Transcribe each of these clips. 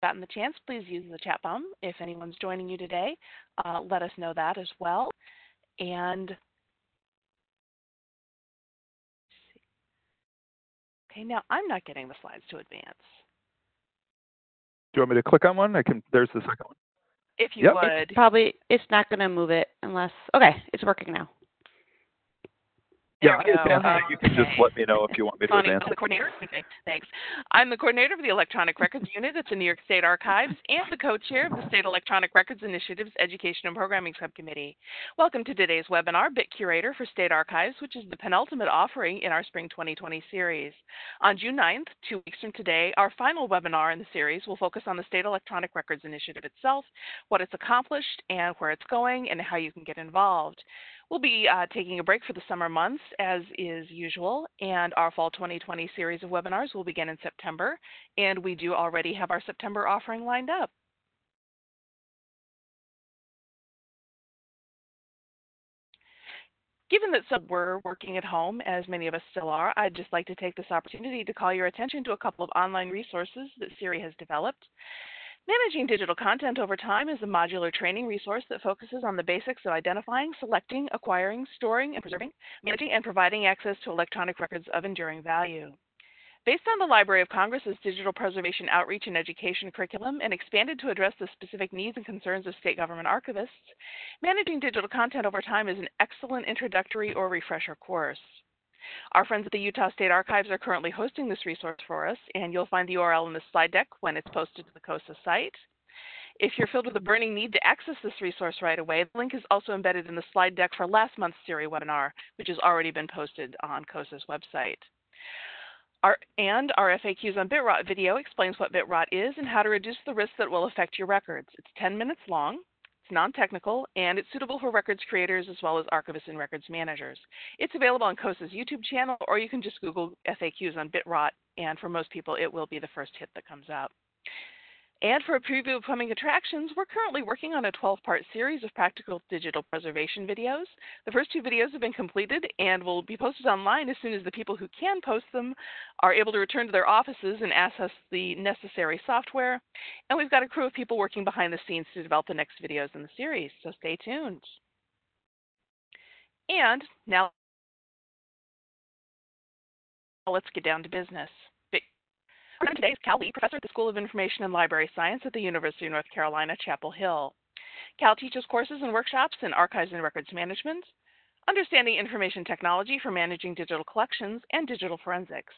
gotten the chance, please use the chat button. If anyone's joining you today, let us know that as well. And okay, now I'm not getting the slides to advance. Do you want me to click on one? There's the second one. If you would. It's not going to move it unless, okay, it's working now. Yeah, you can just let me know if you want me to advance. I'm the coordinator. Okay, thanks. I'm the coordinator of the Electronic Records Unit at the New York State Archives and the co-chair of the State Electronic Records Initiative's Education and Programming Subcommittee. Welcome to today's webinar, BitCurator for State Archives, which is the penultimate offering in our Spring 2020 series. On June 9th, 2 weeks from today, our final webinar in the series will focus on the State Electronic Records Initiative itself, what it's accomplished and where it's going, and how you can get involved. We'll be taking a break for the summer months, as is usual, and our Fall 2020 series of webinars will begin in September, and we do already have our September offering lined up. Given that some were working at home, as many of us still are, I'd just like to take this opportunity to call your attention to a couple of online resources that SERI has developed. Managing digital content over time is a modular training resource that focuses on the basics of identifying, selecting, acquiring, storing, and preserving, managing, and providing access to electronic records of enduring value. Based on the Library of Congress's digital preservation outreach and education curriculum and expanded to address the specific needs and concerns of state government archivists, managing digital content over time is an excellent introductory or refresher course. Our friends at the Utah State Archives are currently hosting this resource for us, and you'll find the URL in the slide deck when it's posted to the COSA site. If you're filled with a burning need to access this resource right away, the link is also embedded in the slide deck for last month's SERI webinar, which has already been posted on COSA's website. Our FAQs on BitRot video explains what BitRot is and how to reduce the risks that will affect your records. It's 10 minutes long. It's non-technical, and it's suitable for records creators as well as archivists and records managers. It's available on COSA's YouTube channel, or you can just Google FAQs on BitRot, and for most people, it will be the first hit that comes up. And for a preview of upcoming attractions, we're currently working on a 12-part series of practical digital preservation videos. The first 2 videos have been completed and will be posted online as soon as the people who can post them are able to return to their offices and access the necessary software. And we've got a crew of people working behind the scenes to develop the next videos in the series, so stay tuned. And now let's get down to business. Today is Cal Lee, professor at the School of Information and Library Science at the University of North Carolina, Chapel Hill. Cal teaches courses and workshops in archives and records management, understanding information technology for managing digital collections, and digital forensics.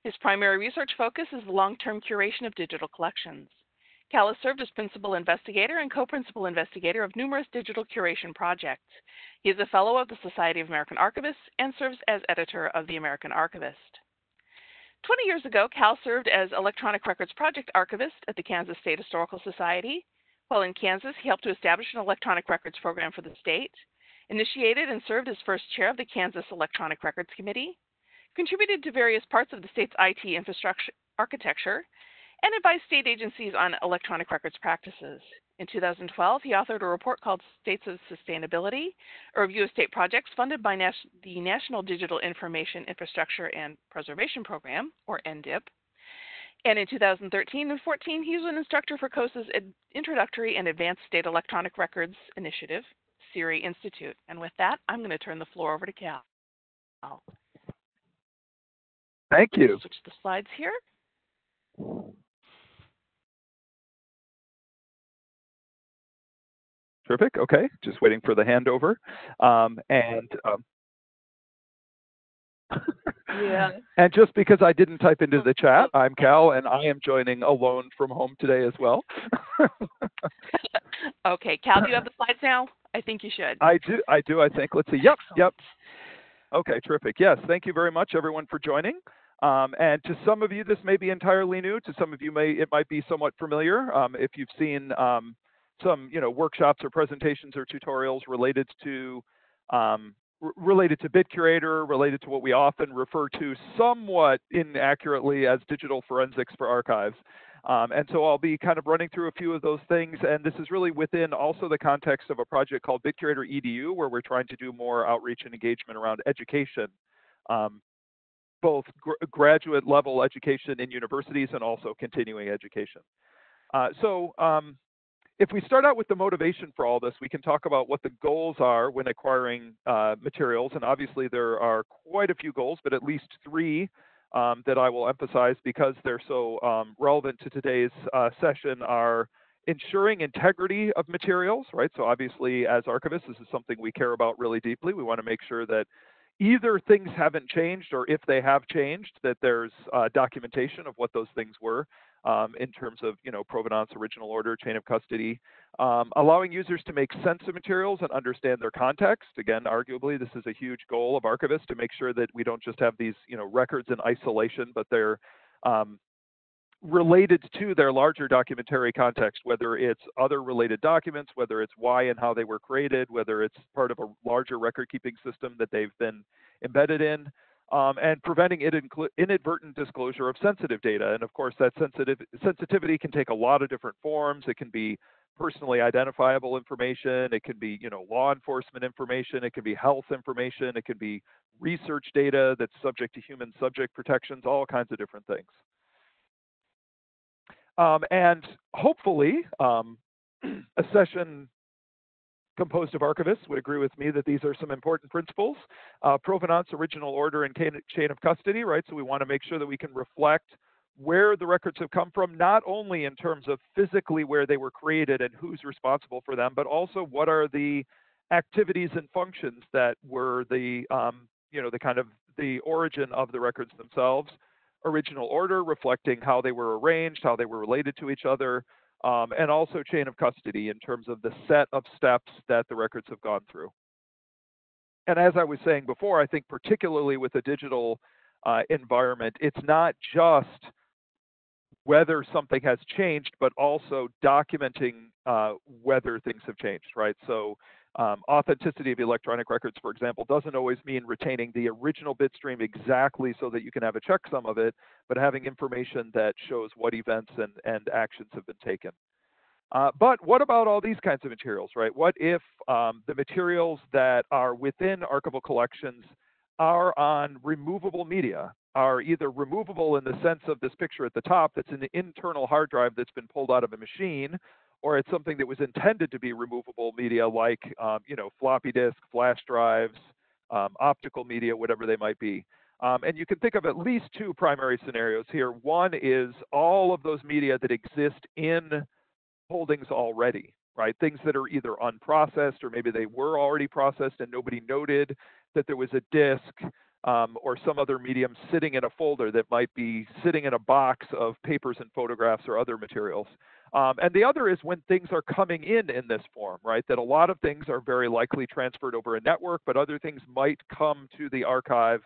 His primary research focus is the long-term curation of digital collections. Cal has served as principal investigator and co-principal investigator of numerous digital curation projects. He is a fellow of the Society of American Archivists and serves as editor of the American Archivist. 20 years ago, Cal served as Electronic Records Project Archivist at the Kansas State Historical Society. While in Kansas, he helped to establish an electronic records program for the state, initiated and served as first chair of the Kansas Electronic Records Committee, contributed to various parts of the state's IT infrastructure architecture, and advised state agencies on electronic records practices. In 2012, he authored a report called States of Sustainability, a review of state projects funded by the National Digital Information Infrastructure and Preservation Program, or NDIP. And in 2013 and 14, he was an instructor for COSA's Introductory and Advanced State Electronic Records Initiative, SERI Institute. And with that, I'm going to turn the floor over to Cal. Thank you. Switch the slides here. Terrific. Okay, just waiting for the handover. Yeah. And just because I didn't type into the chat, I'm Cal, and I am joining alone from home today as well. Okay, Cal, do you have the slides now? I think you should. I do, I think. Let's see. Yep. Okay, terrific. Yes, thank you very much, everyone, for joining. And to some of you, this may be entirely new. To some of you, it might be somewhat familiar. If you've seen some workshops or presentations or tutorials related to BitCurator, related to what we often refer to somewhat inaccurately as digital forensics for archives. And so I'll be kind of running through a few of those things, and this is really within also the context of a project called BitCurator EDU, where we're trying to do more outreach and engagement around education, both graduate level education in universities and also continuing education. If we start out with the motivation for all this, we can talk about what the goals are when acquiring materials. And obviously there are quite a few goals, but at least three that I will emphasize because they're so relevant to today's session are ensuring integrity of materials, right? So obviously as archivists, this is something we care about really deeply. We want to make sure that either things haven't changed or if they have changed, that there's documentation of what those things were. In terms of, provenance, original order, chain of custody, allowing users to make sense of materials and understand their context. Again, arguably, this is a huge goal of archivists to make sure that we don't just have these, records in isolation, but they're related to their larger documentary context, whether it's other related documents, whether it's why and how they were created, whether it's part of a larger record-keeping system that they've been embedded in. And preventing inadvertent disclosure of sensitive data. And of course, that sensitivity can take a lot of different forms. It can be personally identifiable information. It can be, law enforcement information. It can be health information. It can be research data that's subject to human subject protections, all kinds of different things. And hopefully, a session composed of archivists would agree with me that these are some important principles. Provenance, original order, and chain of custody, right? So we want to make sure that we can reflect where the records have come from, not only in terms of physically where they were created and who's responsible for them, but also what are the activities and functions that were the, the origin of the records themselves. Original order, reflecting how they were arranged, how they were related to each other. And also chain of custody in terms of the set of steps that the records have gone through. And as I was saying before, I think particularly with a digital environment, it's not just whether something has changed, but also documenting whether things have changed, right? So authenticity of electronic records, for example, doesn't always mean retaining the original bit stream exactly so that you can have a checksum of it, but having information that shows what events and actions have been taken. But what about all these kinds of materials, right? What if the materials that are within archival collections are on removable media, are either removable in the sense of this picture at the top that's an internal hard drive that's been pulled out of a machine, or it's something that was intended to be removable media like, floppy disk, flash drives, optical media, whatever they might be. And you can think of at least two primary scenarios here. One is all of those media that exist in holdings already, right? Things that are either unprocessed or maybe they were already processed and nobody noted that there was a disk or some other medium sitting in a folder that might be sitting in a box of papers and photographs or other materials. And the other is when things are coming in this form, right? That a lot of things are very likely transferred over a network, but other things might come to the archive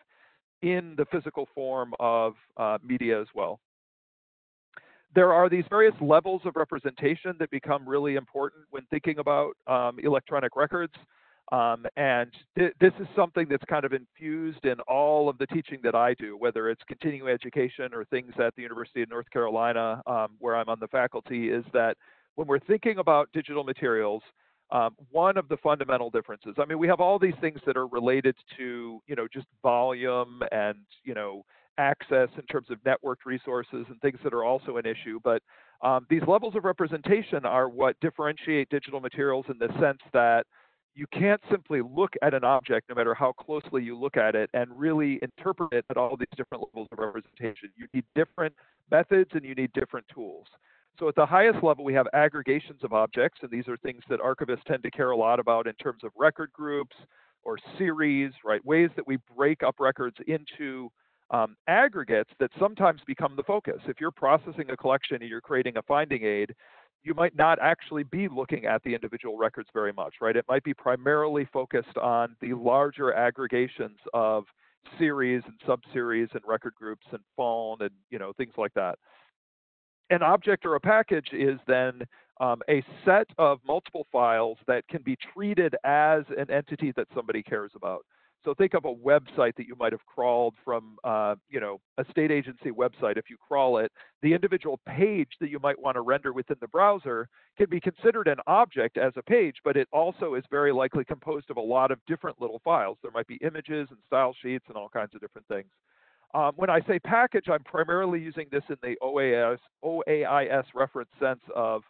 in the physical form of media as well. There are these various levels of representation that become really important when thinking about electronic records. This is something that's kind of infused in all of the teaching that I do, whether it's continuing education or things at the University of North Carolina, where I'm on the faculty, is that when we're thinking about digital materials, one of the fundamental differences, I mean, we have all these things that are related to, just volume and, access in terms of networked resources and things that are also an issue. But these levels of representation are what differentiate digital materials in the sense that you can't simply look at an object, no matter how closely you look at it, and really interpret it at all these different levels of representation. You need different methods and you need different tools. So at the highest level, we have aggregations of objects, and these are things that archivists tend to care a lot about in terms of record groups or series, right? Ways that we break up records into aggregates that sometimes become the focus. If you're processing a collection and you're creating a finding aid, you might not actually be looking at the individual records very much, right? It might be primarily focused on the larger aggregations of series and subseries and record groups and phone and things like that. An object or a package is then a set of multiple files that can be treated as an entity that somebody cares about. So think of a website that you might have crawled from, a state agency website. If you crawl it, the individual page that you might want to render within the browser can be considered an object as a page, but it also is very likely composed of a lot of different little files. There might be images and style sheets and all kinds of different things. When I say package, I'm primarily using this in the OAIS reference sense of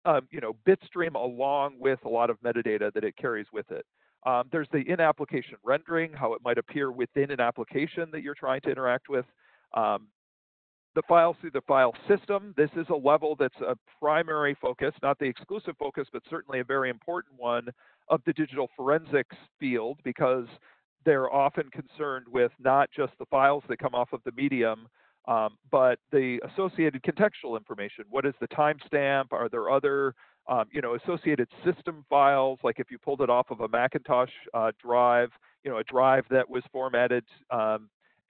bitstream along with a lot of metadata that it carries with it. There's the in-application rendering, how it might appear within an application that you're trying to interact with. The files through the file system. This is a level that's a primary focus, not the exclusive focus, but certainly a very important one of the digital forensics field, because they're often concerned with not just the files that come off of the medium, but the associated contextual information. What is the timestamp? Are there other associated system files, like if you pulled it off of a Macintosh drive, a drive that was formatted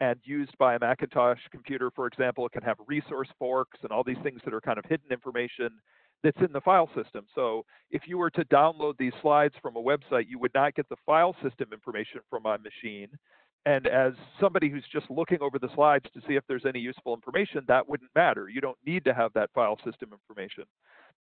and used by a Macintosh computer, for example, it can have resource forks and all these things that are kind of hidden information that's in the file system. So if you were to download these slides from a website, you would not get the file system information from my machine. And as somebody who's just looking over the slides to see if there's any useful information, that wouldn't matter. You don't need to have that file system information.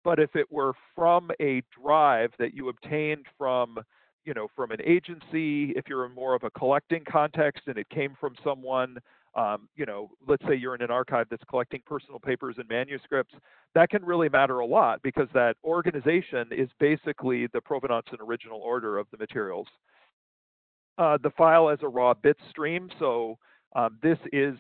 But if it were from a drive that you obtained from an agency, if you're in more of a collecting context and it came from someone, let's say you're in an archive that's collecting personal papers and manuscripts, that can really matter a lot, because that organization is basically the provenance and original order of the materials. The file as a raw bit stream. So this is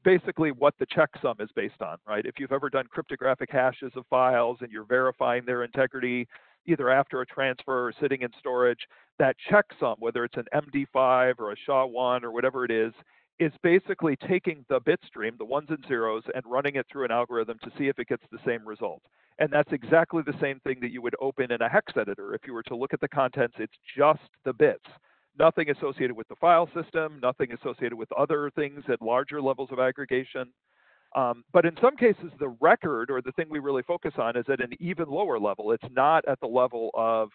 basically what the checksum is based on, right? If you've ever done cryptographic hashes of files and you're verifying their integrity, either after a transfer or sitting in storage, that checksum, whether it's an MD5 or a SHA-1 or whatever it is basically taking the bit stream, the ones and zeros, and running it through an algorithm to see if it gets the same result. And that's exactly the same thing that you would open in a hex editor. If you were to look at the contents, it's just the bits. Nothing associated with the file system, nothing associated with other things at larger levels of aggregation. But in some cases, the record, or the thing we really focus on, is at an even lower level. It's not at the level of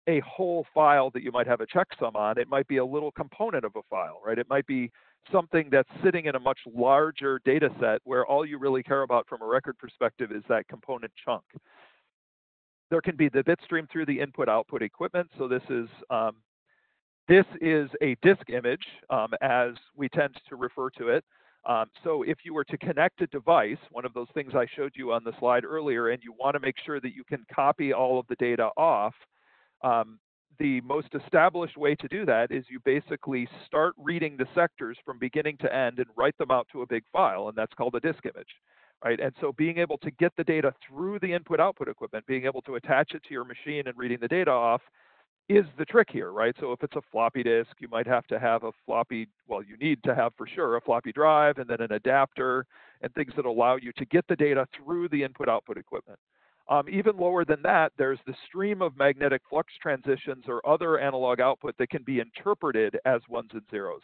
a whole file that you might have a checksum on. It might be a little component of a file, right? It might be something that's sitting in a much larger data set where all you really care about from a record perspective is that component chunk. There can be the bit stream through the input-output equipment. So this is a disk image, as we tend to refer to it. So if you were to connect a device, one of those things I showed you on the slide earlier, and you want to make sure that you can copy all of the data off, the most established way to do that is you basically start reading the sectors from beginning to end and write them out to a big file, and that's called a disk image, right? And so being able to get the data through the input-output equipment, being able to attach it to your machine and reading the data off, is the trick here, right? So if it's a floppy disk, you might have to have you need to have for sure a floppy drive and then an adapter and things that allow you to get the data through the input-output equipment. Even lower than that, there's the stream of magnetic flux transitions or other analog output that can be interpreted as ones and zeros.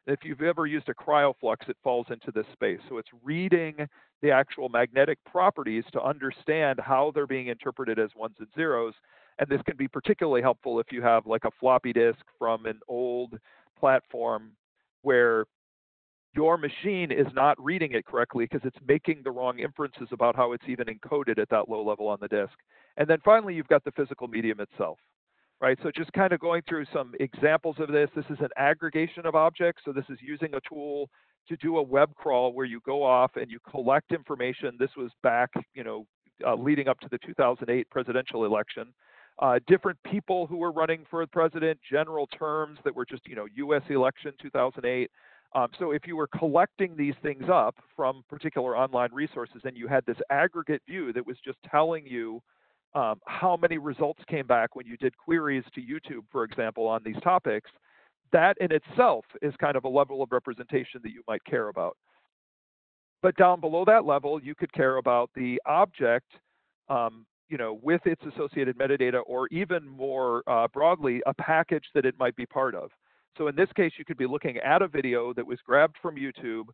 If you've ever used a cryoflux, it falls into this space. So it's reading the actual magnetic properties to understand how they're being interpreted as ones and zeros. And this can be particularly helpful if you have like a floppy disk from an old platform where your machine is not reading it correctly because it's making the wrong inferences about how it's even encoded at that low level on the disk. And then finally, you've got the physical medium itself, right? So just kind of going through some examples of this. This is an aggregation of objects. So this is using a tool to do a web crawl where you go off and you collect information. This was back, leading up to the 2008 presidential election. Different people who were running for president, general terms that were just, U.S. election 2008. So if you were collecting these things up from particular online resources and you had this aggregate view that was just telling you how many results came back when you did queries to YouTube, for example, on these topics, that in itself is kind of a level of representation that you might care about. But down below that level, you could care about the object, with its associated metadata, or even more broadly, a package that it might be part of. So in this case, you could be looking at a video that was grabbed from YouTube,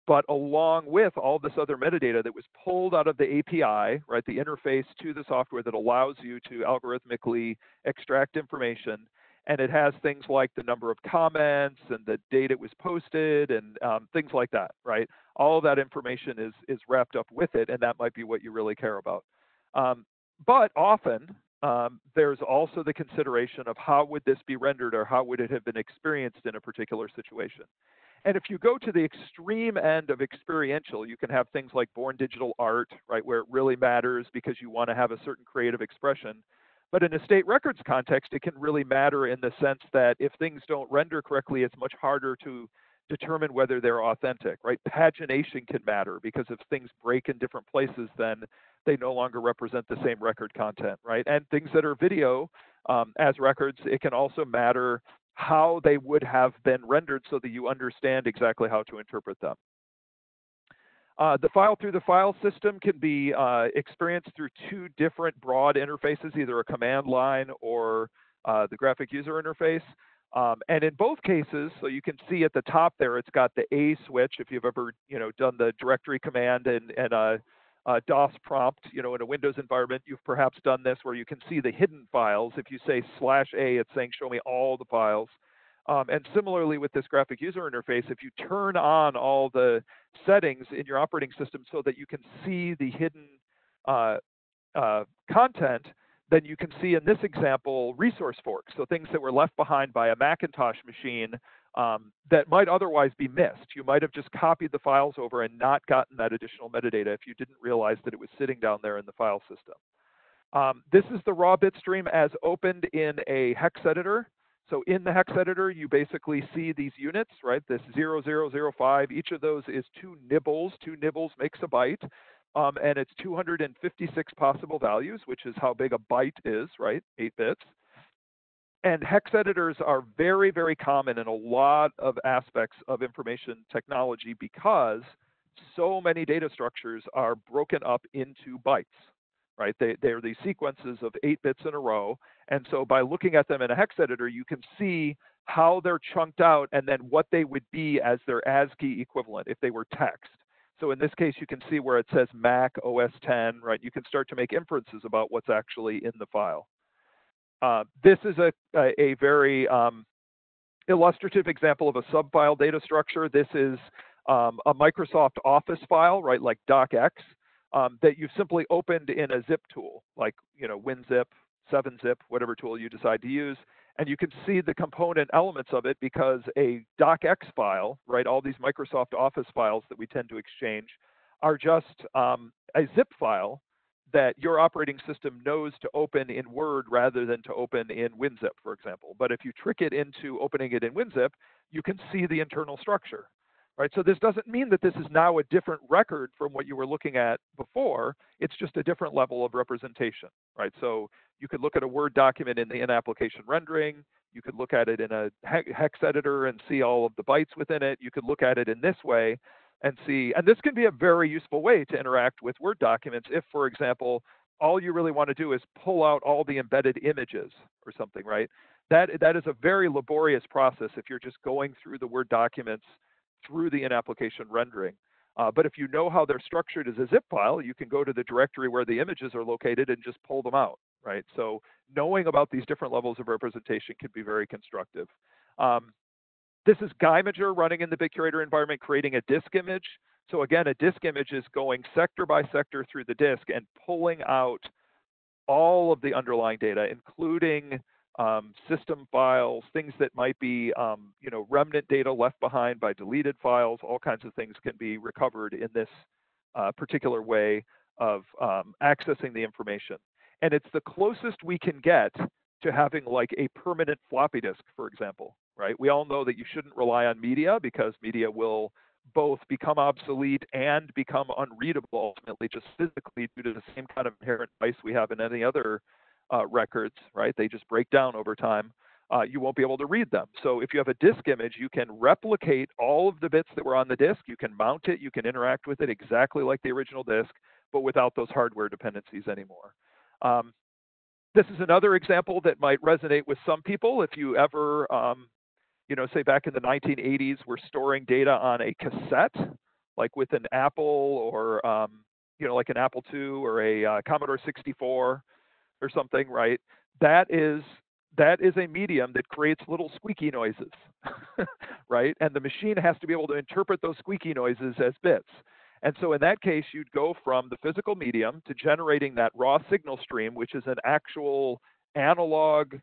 but along with all this other metadata that was pulled out of the API, right, the interface to the software that allows you to algorithmically extract information. And it has things like the number of comments and the date it was posted and things like that, right? All of that information is wrapped up with it, and that might be what you really care about. But often, there's also the consideration of how would this be rendered or how would it have been experienced in a particular situation. And if you go to the extreme end of experiential, you can have things like born digital art, right, where it really matters because you want to have a certain creative expression. But in a state records context, it can really matter in the sense that if things don't render correctly, it's much harder to determine whether they're authentic, right? Pagination can matter because if things break in different places, then they no longer represent the same record content, right? And things that are video as records, it can also matter how they would have been rendered so that you understand exactly how to interpret them. The file through the file system can be experienced through two different broad interfaces, either a command line or the graphic user interface. And in both cases, so you can see at the top there, it's got the A switch. If you've ever done the directory command and a DOS prompt, in a Windows environment, you've perhaps done this where you can see the hidden files. If you say /A, it's saying show me all the files. And similarly with this graphic user interface, if you turn on all the settings in your operating system so that you can see the hidden content, then you can see in this example resource forks, so things that were left behind by a Macintosh machine that might otherwise be missed. You might have just copied the files over and not gotten that additional metadata if you didn't realize that it was sitting down there in the file system. This is the raw bit stream as opened in a hex editor. So in the hex editor, you basically see these units, right? This 0005, each of those is 2 nibbles. 2 nibbles makes a byte. And it's 256 possible values, which is how big a byte is, right? 8 bits. And hex editors are very, very common in a lot of aspects of information technology because so many data structures are broken up into bytes, right? They're these sequences of 8 bits in a row. And so by looking at them in a hex editor, you can see how they're chunked out and then what they would be as their ASCII equivalent if they were text. So in this case, you can see where it says Mac OS 10, right? You can start to make inferences about what's actually in the file. This is a very illustrative example of a subfile data structure. This is a Microsoft Office file, right, like docx, that you've simply opened in a zip tool, like WinZip, 7-zip, whatever tool you decide to use. And you can see the component elements of it because a docx file, right, all these Microsoft Office files that we tend to exchange are just a zip file that your operating system knows to open in Word rather than to open in WinZip, for example. But if you trick it into opening it in WinZip, you can see the internal structure, right? So this doesn't mean that this is now a different record from what you were looking at before. It's just a different level of representation, right? So you could look at a Word document in the in-application rendering. You could look at it in a hex editor and see all of the bytes within it. You could look at it in this way and see, and this can be a very useful way to interact with Word documents if, for example, all you really want to do is pull out all the embedded images or something, right? That is a very laborious process if you're just going through the Word documents through the in-application rendering. But if you know how they're structured as a zip file, you can go to the directory where the images are located and just pull them out, right? So knowing about these different levels of representation can be very constructive. This is Geimager running in the BitCurator environment, creating a disk image. So again, a disk image is going sector by sector through the disk and pulling out all of the underlying data, including system files, things that might be remnant data left behind by deleted files. All kinds of things can be recovered in this particular way of accessing the information. And it's the closest we can get to having like a permanent floppy disk, for example, right? We all know that you shouldn't rely on media because media will both become obsolete and become unreadable ultimately, just physically due to the same kind of inherent bias we have in any other records, right? They just break down over time. You won't be able to read them. So if you have a disk image, you can replicate all of the bits that were on the disk. You can mount it. You can interact with it exactly like the original disk, but without those hardware dependencies anymore. This is another example that might resonate with some people. If you ever, say back in the 1980s, were storing data on a cassette, like with an Apple or, like an Apple II or a Commodore 64 or something, right? That is a medium that creates little squeaky noises, right? And the machine has to be able to interpret those squeaky noises as bits. And so in that case, you'd go from the physical medium to generating that raw signal stream, which is an actual analog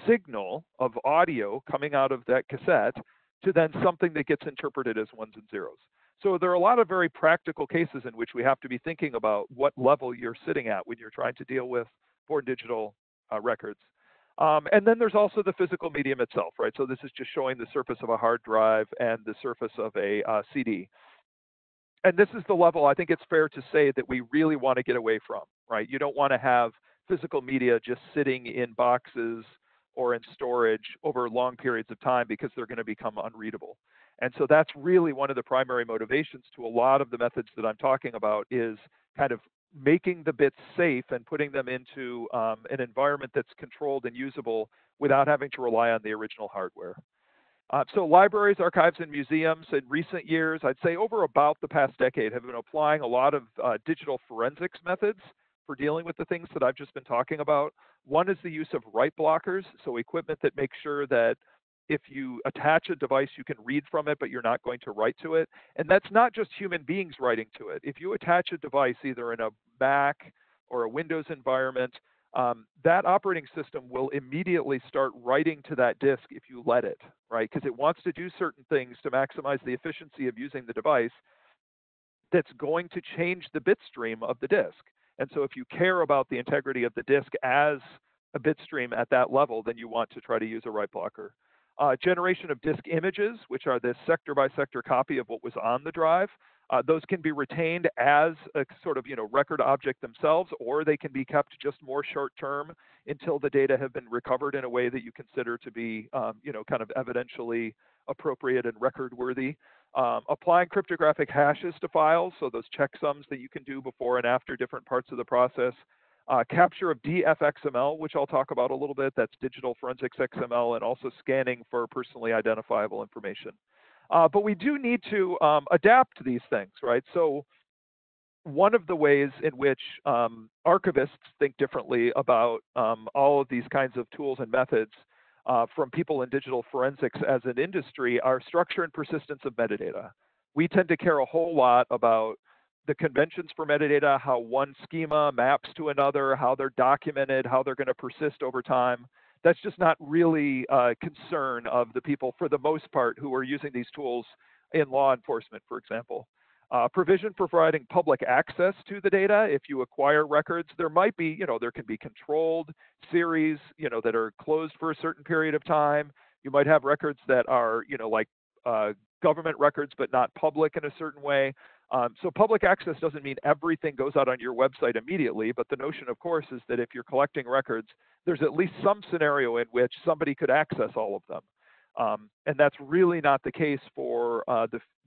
signal of audio coming out of that cassette. to then something that gets interpreted as ones and zeros. So there are a lot of very practical cases in which we have to be thinking about what level you're sitting at when you're trying to deal with born digital records. And then there's also the physical medium itself, right? So this is just showing the surface of a hard drive and the surface of a CD. And this is the level I think it's fair to say that we really want to get away from, right? You don't want to have physical media just sitting in boxes or in storage over long periods of time because they're going to become unreadable. And so that's really one of the primary motivations to a lot of the methods that I'm talking about is kind of making the bits safe and putting them into an environment that's controlled and usable without having to rely on the original hardware. So libraries, archives, and museums in recent years, I'd say over about the past decade, have been applying a lot of digital forensics methods for dealing with the things that I've just been talking about. One is the use of write blockers, so equipment that makes sure that if you attach a device, you can read from it, but you're not going to write to it. And that's not just human beings writing to it. If you attach a device either in a Mac or a Windows environment, that operating system will immediately start writing to that disk if you let it, right? Because it wants to do certain things to maximize the efficiency of using the device that's going to change the bit stream of the disk. And so if you care about the integrity of the disk as a bit stream at that level, then you want to try to use a write blocker. Generation of disk images, which are this sector by sector copy of what was on the drive. Those can be retained as a sort of record object themselves, or they can be kept just more short term until the data have been recovered in a way that you consider to be kind of evidentially appropriate and record worthy. Applying cryptographic hashes to files, so those checksums that you can do before and after different parts of the process. Capture of DFXML, which I'll talk about a little bit, that's digital forensics XML, and also scanning for personally identifiable information. But we do need to adapt these things, right? So one of the ways in which archivists think differently about all of these kinds of tools and methods from people in digital forensics as an industry are structure and persistence of metadata. We tend to care a whole lot about the conventions for metadata, how one schema maps to another, how they're documented, how they're going to persist over time. That's just not really a concern of the people, for the most part, who are using these tools in law enforcement, for example. Provision for providing public access to the data. If you acquire records, there might be, there can be controlled series, that are closed for a certain period of time. You might have records that are, like government records, but not public in a certain way. So public access doesn't mean everything goes out on your website immediately, but the notion, of course, is that if you're collecting records, there's at least some scenario in which somebody could access all of them. And that's really not the case for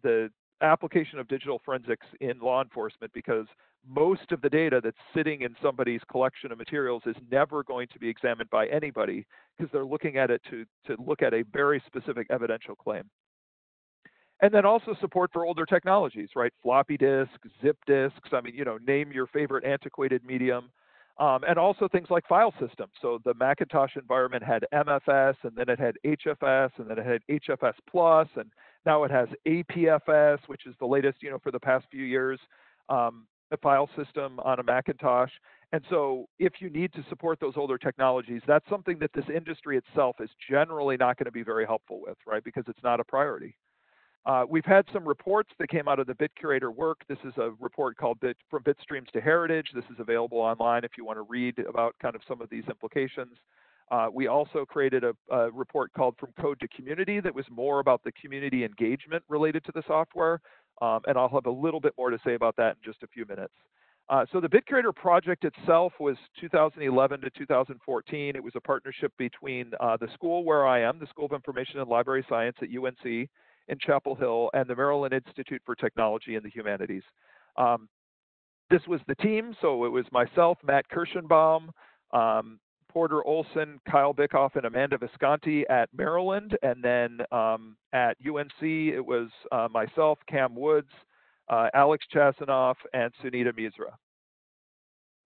the application of digital forensics in law enforcement, because most of the data that's sitting in somebody's collection of materials is never going to be examined by anybody, because they're looking at it to look at a very specific evidential claim. And then also support for older technologies, right? Floppy disks, zip disks, name your favorite antiquated medium. And also things like file systems. So the Macintosh environment had MFS, and then it had HFS, and then it had HFS Plus, and now it has APFS, which is the latest, for the past few years, a file system on a Macintosh. And so if you need to support those older technologies, that's something that this industry itself is generally not going to be very helpful with, right? Because it's not a priority. We've had some reports that came out of the BitCurator work. This is a report called From Bitstreams to Heritage. This is available online if you want to read about kind of some of these implications. We also created a report called From Code to Community that was more about the community engagement related to the software. And I'll have a little bit more to say about that in just a few minutes. So the BitCurator project itself was 2011 to 2014. It was a partnership between the school where I am, the School of Information and Library Science at UNC, in Chapel Hill, and the Maryland Institute for Technology and the Humanities. This was the team, so it was myself, Matt Kirschenbaum, Porter Olson, Kyle Bickoff, and Amanda Visconti at Maryland, and then at UNC, it was myself, Cam Woods, Alex Chasanoff, and Sunita Misra.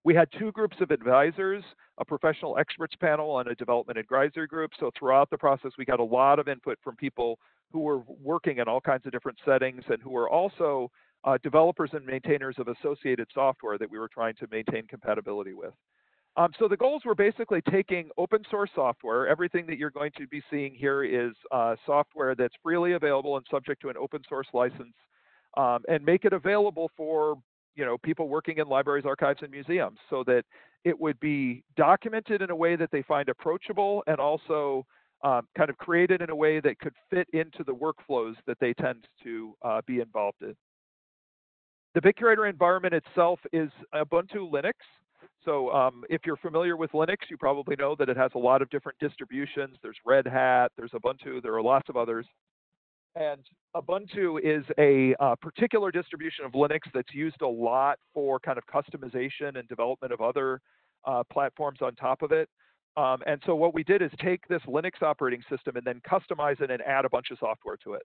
We had two groups of advisors, a professional experts panel and a development advisory group. So throughout the process, we got a lot of input from people who were working in all kinds of different settings and who were also developers and maintainers of associated software that we were trying to maintain compatibility with. So the goals were basically taking open source software. Everything that you're going to be seeing here is software that's freely available and subject to an open source license, and make it available for people working in libraries, archives, and museums, so that it would be documented in a way that they find approachable, and also kind of created in a way that could fit into the workflows that they tend to be involved in. The BitCurator environment itself is Ubuntu Linux. So if you're familiar with Linux, you probably know that it has a lot of different distributions. There's Red Hat, there's Ubuntu, there are lots of others. And Ubuntu is a particular distribution of Linux that's used a lot for kind of customization and development of other platforms on top of it. And so what we did is take this Linux operating system and then customize it and add a bunch of software to it.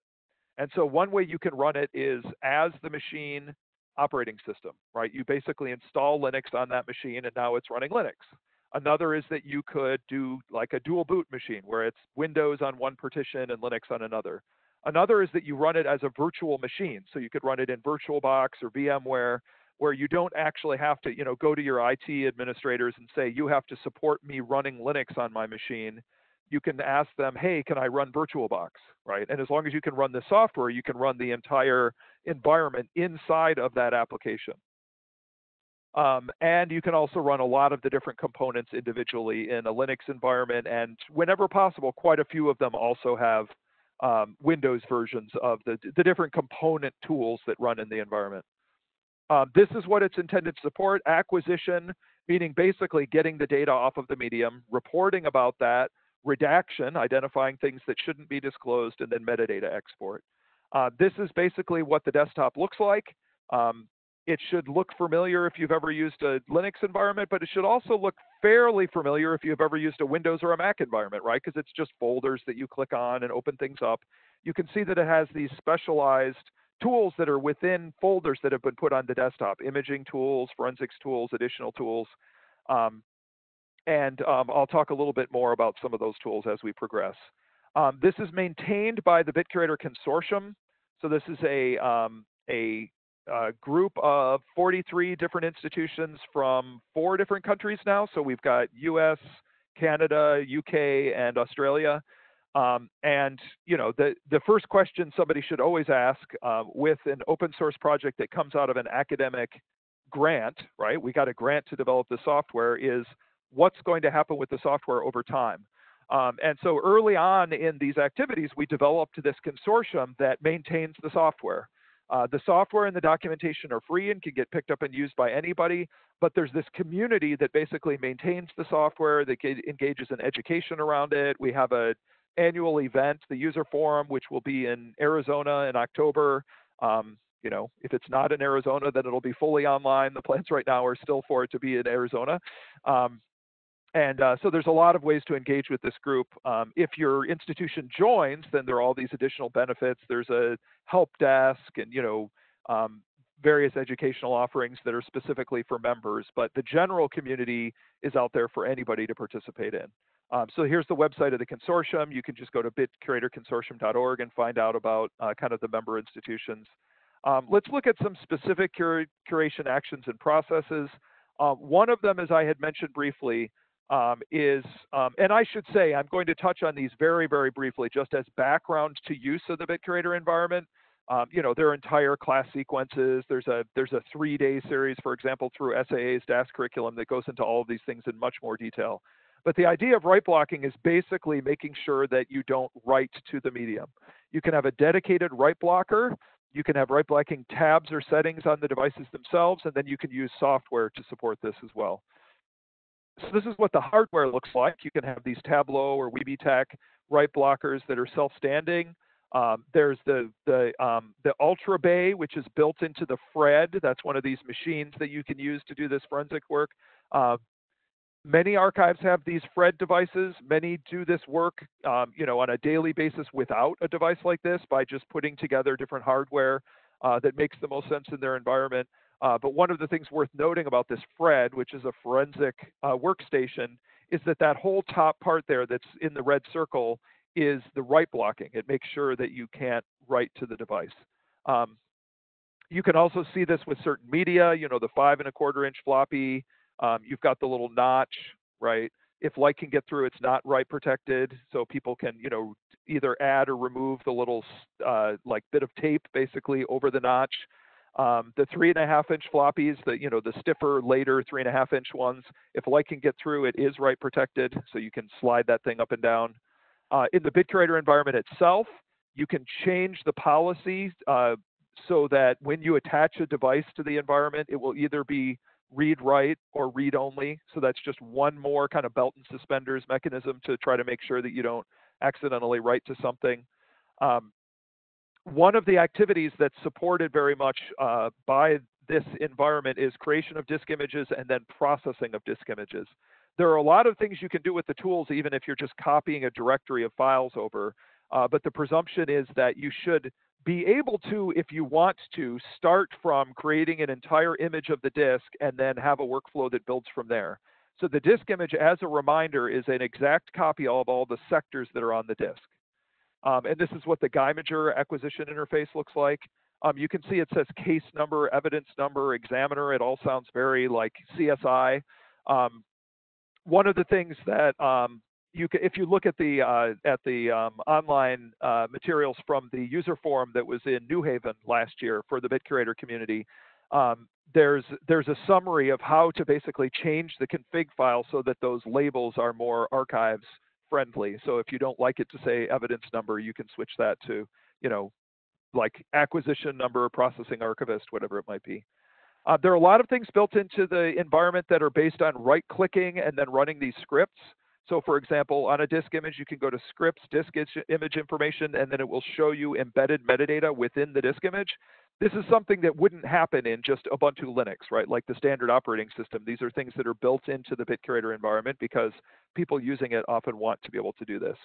And so one way you can run it is as the machine operating system, right? You basically install Linux on that machine and now it's running Linux. Another is that you could do like a dual boot machine where it's Windows on one partition and Linux on another. Another is that you run it as a virtual machine. So you could run it in VirtualBox or VMware, where you don't actually have to, go to your IT administrators and say, you have to support me running Linux on my machine. You can ask them, hey, can I run VirtualBox, right? And as long as you can run the software, you can run the entire environment inside of that application. And you can also run a lot of the different components individually in a Linux environment. And whenever possible, quite a few of them also have Windows versions of the different component tools that run in the environment. This is what it's intended to support: acquisition, meaning basically getting the data off of the medium, reporting about that, redaction, identifying things that shouldn't be disclosed, and then metadata export. This is basically what the desktop looks like. It should look familiar if you've ever used a Linux environment, but it should also look fairly familiar if you've ever used a Windows or a Mac environment, right? Because it's just folders that you click on and open things up. You can see that it has these specialized tools that are within folders that have been put on the desktop: imaging tools, forensics tools, additional tools. And I'll talk a little bit more about some of those tools as we progress. This is maintained by the BitCurator Consortium. So this is a group of 43 different institutions from 4 different countries now. So we've got US, Canada, UK, and Australia. And the first question somebody should always ask with an open source project that comes out of an academic grant, right? We got a grant to develop the software, is what's going to happen with the software over time. And so early on in these activities, we developed this consortium that maintains the software. The software and the documentation are free and can get picked up and used by anybody, but there's this community that basically maintains the software, that engages in education around it. We have an annual event, the user forum, which will be in Arizona in October. If it's not in Arizona, then it'll be fully online. The plans right now are still for it to be in Arizona. So there's a lot of ways to engage with this group. If your institution joins, then there are all these additional benefits. There's a help desk and various educational offerings that are specifically for members, but the general community is out there for anybody to participate in. So here's the website of the consortium. You can just go to bitcuratorconsortium.org and find out about kind of the member institutions. Let's look at some specific curation actions and processes. One of them, as I had mentioned briefly, is, and I should say, I'm going to touch on these very, very briefly, just as background to use of the BitCurator environment. There are entire class sequences. There's a 3-day series, for example, through SAA's DAS curriculum that goes into all of these things in much more detail. But the idea of write blocking is basically making sure that you don't write to the medium. You can have a dedicated write blocker. You can have write blocking tabs or settings on the devices themselves, and then you can use software to support this as well. So this is what the hardware looks like. You can have these Tableau or WeBTech write blockers that are self-standing. There's the Ultra Bay, which is built into the Fred. That's one of these machines that you can use to do this forensic work. Many archives have these Fred devices. Many do this work, on a daily basis without a device like this, by just putting together different hardware that makes the most sense in their environment. But one of the things worth noting about this Fred, which is a forensic workstation, is that whole top part there that's in the red circle is the write blocking. It makes sure that you can't write to the device. You can also see this with certain media, the 5 1/4 inch floppy You've got the little notch, right? If light can get through, it's not write protected, so people can, either add or remove the little like bit of tape basically over the notch. The 3.5-inch floppies, the stiffer, later 3.5-inch ones, if light can get through, it is write protected, so you can slide that thing up and down. In the BitCurator environment itself, you can change the policy so that when you attach a device to the environment, it will either be read-write or read-only. So that's just one more kind of belt and suspenders mechanism to try to make sure that you don't accidentally write to something. One of the activities that's supported very much by this environment is creation of disk images and then processing of disk images. There are a lot of things you can do with the tools, even if you're just copying a directory of files over, but the presumption is that you should be able to, if you want to, start from creating an entire image of the disk and then have a workflow that builds from there. So the disk image, as a reminder, is an exact copy of all the sectors that are on the disk. And this is what the Geimager acquisition interface looks like. You can see it says case number, evidence number, examiner. It all sounds very like CSI. One of the things that if you look at the online materials from the user forum that was in New Haven last year for the BitCurator community, there's a summary of how to basically change the config file so that those labels are more archives friendly. So if you don't like it to say evidence number, you can switch that to, like acquisition number, processing archivist, whatever it might be. There are a lot of things built into the environment that are based on right-clicking and then running these scripts. So for example, on a disk image, you can go to scripts, disk image information, and then it will show you embedded metadata within the disk image. This is something that wouldn't happen in just Ubuntu Linux, right? Like the standard operating system. These are things that are built into the BitCurator environment because people using it often want to be able to do this.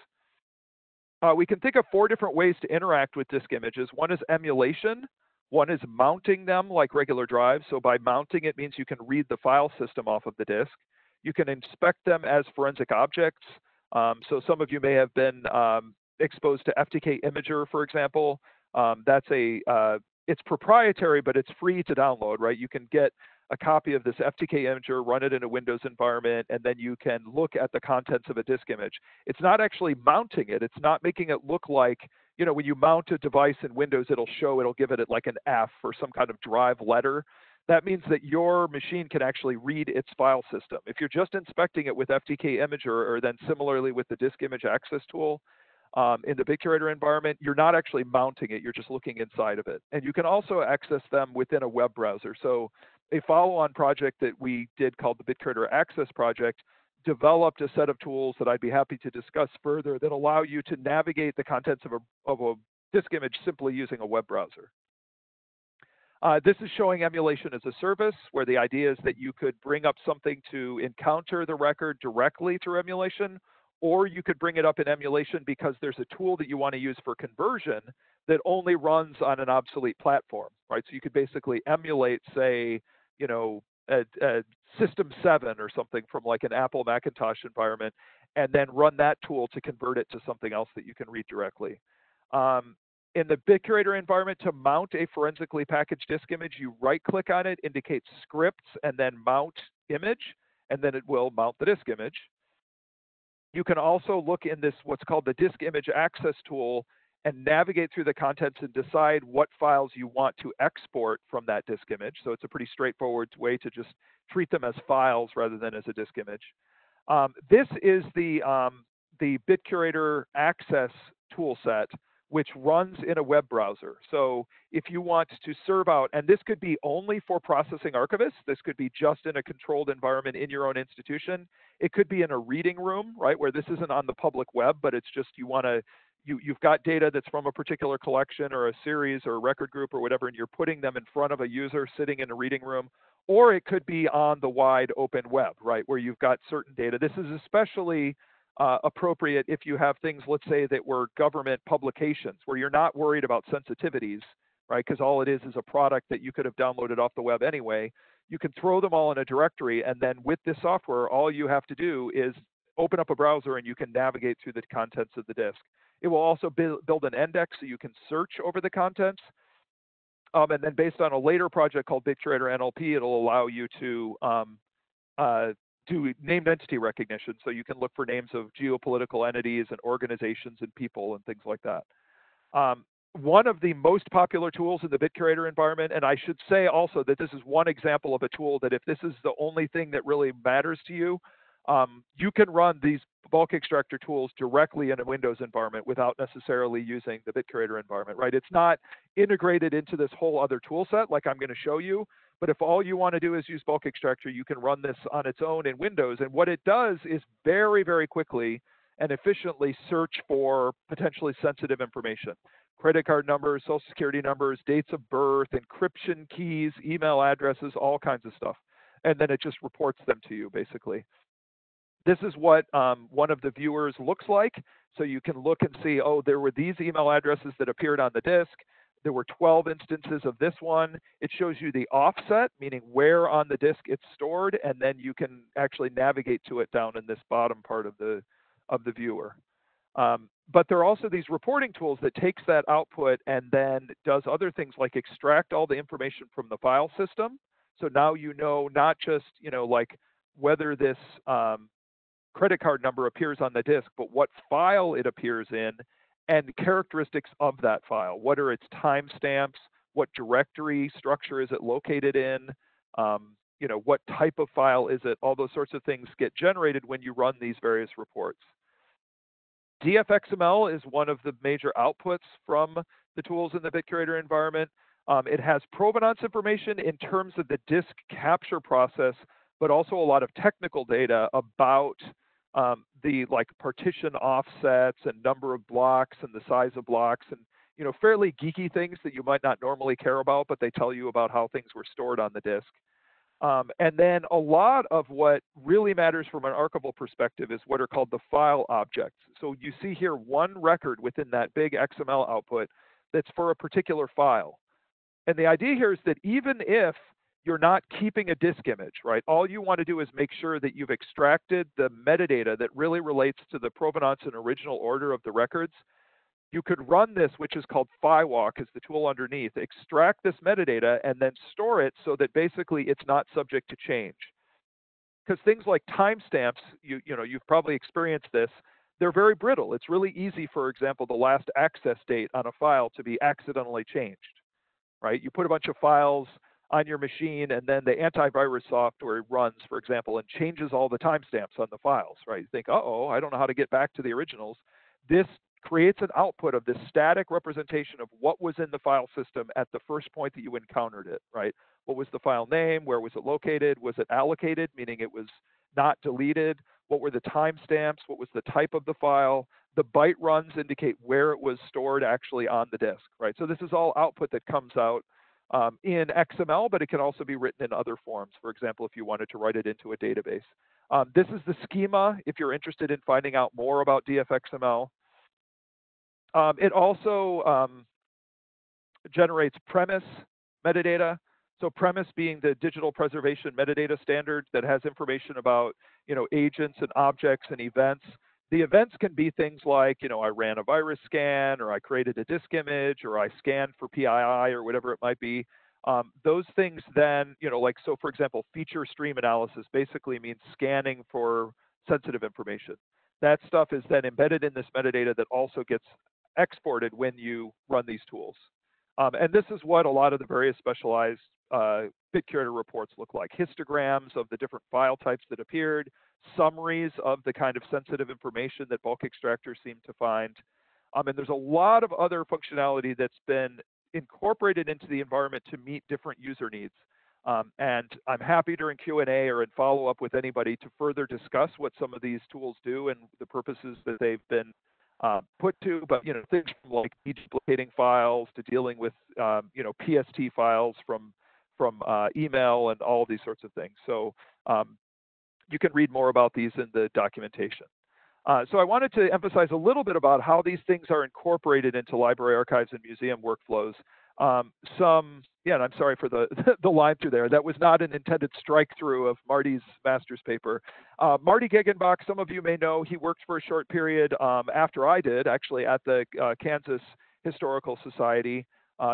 We can think of 4 different ways to interact with disk images. One is emulation. One is mounting them like regular drives. So by mounting, it means you can read the file system off of the disk. You can inspect them as forensic objects. So some of you may have been exposed to FTK Imager, for example. It's proprietary, but it's free to download, right? You can get a copy of this FTK Imager, run it in a Windows environment, and then you can look at the contents of a disk image. It's not actually mounting it. It's not making it look like, when you mount a device in Windows, it'll give it like an F or some kind of drive letter. That means that your machine can actually read its file system. If you're just inspecting it with FTK Imager, or then similarly with the disk image access tool, in the BitCurator environment, you're not actually mounting it, you're just looking inside of it. And you can also access them within a web browser. So a follow-on project that we did called the BitCurator Access Project developed a set of tools that I'd be happy to discuss further that allow you to navigate the contents of a disk image simply using a web browser. This is showing emulation as a service, where the idea is that you could bring up something to encounter the record directly through emulation, or you could bring it up in emulation because there's a tool that you want to use for conversion that only runs on an obsolete platform, right? So you could basically emulate, say, a System 7 or something from like an Apple Macintosh environment, and then run that tool to convert it to something else that you can read directly. In the BitCurator environment, to mount a forensically packaged disk image, you right-click on it, indicate scripts, and then mount image, and then it will mount the disk image. You can also look in this, what's called the disk image access tool, and navigate through the contents and decide what files you want to export from that disk image. So it's a pretty straightforward way to just treat them as files rather than as a disk image. This is the BitCurator access tool set, which runs in a web browser. So if you want to serve out, and this could be only for processing archivists, this could be just in a controlled environment in your own institution. It could be in a reading room, right, where this isn't on the public web, but it's just you've got data that's from a particular collection or a series or a record group or whatever, and you're putting them in front of a user sitting in a reading room. Or it could be on the wide open web, right, where you've got certain data. This is especially appropriate if you have things, let's say, that were government publications, where you're not worried about sensitivities, right, because all it is a product that you could have downloaded off the web anyway. You can throw them all in a directory, and then with this software, all you have to do is open up a browser and you can navigate through the contents of the disk. It will also build an index so you can search over the contents. And then based on a later project called BitCurator NLP, it'll allow you to do named entity recognition, so you can look for names of geopolitical entities and organizations and people and things like that. One of the most popular tools in the BitCurator environment, and I should say also that this is one example of a tool that if this is the only thing that really matters to you, you can run these bulk extractor tools directly in a Windows environment without necessarily using the BitCurator environment, right? It's not integrated into this whole other tool set like I'm going to show you, but if all you want to do is use bulk extractor, you can run this on its own in Windows. And what it does is very, very quickly and efficiently search for potentially sensitive information. Credit card numbers, social security numbers, dates of birth, encryption keys, email addresses, all kinds of stuff. And then it just reports them to you, basically. This is what one of the viewers looks like. So you can look and see, oh, there were these email addresses that appeared on the disk. There were 12 instances of this one. It shows you the offset, meaning where on the disk it's stored, and then you can actually navigate to it down in this bottom part of the viewer. But there are also these reporting tools that takes that output and then does other things like extract all the information from the file system. So now you know not just, like whether this credit card number appears on the disk, but what file it appears in and characteristics of that file. What are its timestamps? What directory structure is it located in? What type of file is it? All those sorts of things get generated when you run these various reports. DFXML is one of the major outputs from the tools in the BitCurator environment. It has provenance information in terms of the disk capture process, but also a lot of technical data about the partition offsets and number of blocks and the size of blocks and fairly geeky things that you might not normally care about, but they tell you about how things were stored on the disk. And then a lot of what really matters from an archival perspective is what are called the file objects. So you see here one record within that big XML output that's for a particular file. And the idea here is that even if you're not keeping a disk image, right? All you want to do is make sure that you've extracted the metadata that really relates to the provenance and original order of the records. You could run this, which is called FiWalk, is the tool underneath, extract this metadata and then store it so that basically it's not subject to change. Because things like timestamps, you've probably experienced this, they're very brittle. It's really easy, for example, the last access date on a file to be accidentally changed, right? You put a bunch of files on your machine and then the antivirus software runs, for example, and changes all the timestamps on the files, right? You think, uh-oh, I don't know how to get back to the originals. This creates an output of this static representation of what was in the file system at the first point that you encountered it, right? What was the file name? Where was it located? Was it allocated, meaning it was not deleted? What were the timestamps? What was the type of the file? The byte runs indicate where it was stored actually on the disk, right? So this is all output that comes out in XML, but it can also be written in other forms. For example, if you wanted to write it into a database. This is the schema if you're interested in finding out more about DFXML. It also generates premise metadata. So premise being the digital preservation metadata standard that has information about, agents and objects and events. The events can be things like, I ran a virus scan, or I created a disk image, or I scanned for PII, or whatever it might be. Those things then, so for example, feature stream analysis basically means scanning for sensitive information. That stuff is then embedded in this metadata that also gets exported when you run these tools. And this is what a lot of the various specialized BitCurator reports look like. Histograms of the different file types that appeared, summaries of the kind of sensitive information that bulk extractors seem to find. And there's a lot of other functionality that's been incorporated into the environment to meet different user needs. And I'm happy during Q&A or in follow-up with anybody to further discuss what some of these tools do and the purposes that they've been put to, but things from like deduplicating files to dealing with PST files from email and all of these sorts of things. So you can read more about these in the documentation. So I wanted to emphasize a little bit about how these things are incorporated into library archives and museum workflows. And I'm sorry for the line through there. That was not an intended strike through of Marty's master's paper. Marty Gegenbach, some of you may know, he worked for a short period after I did, actually at the Kansas Historical Society.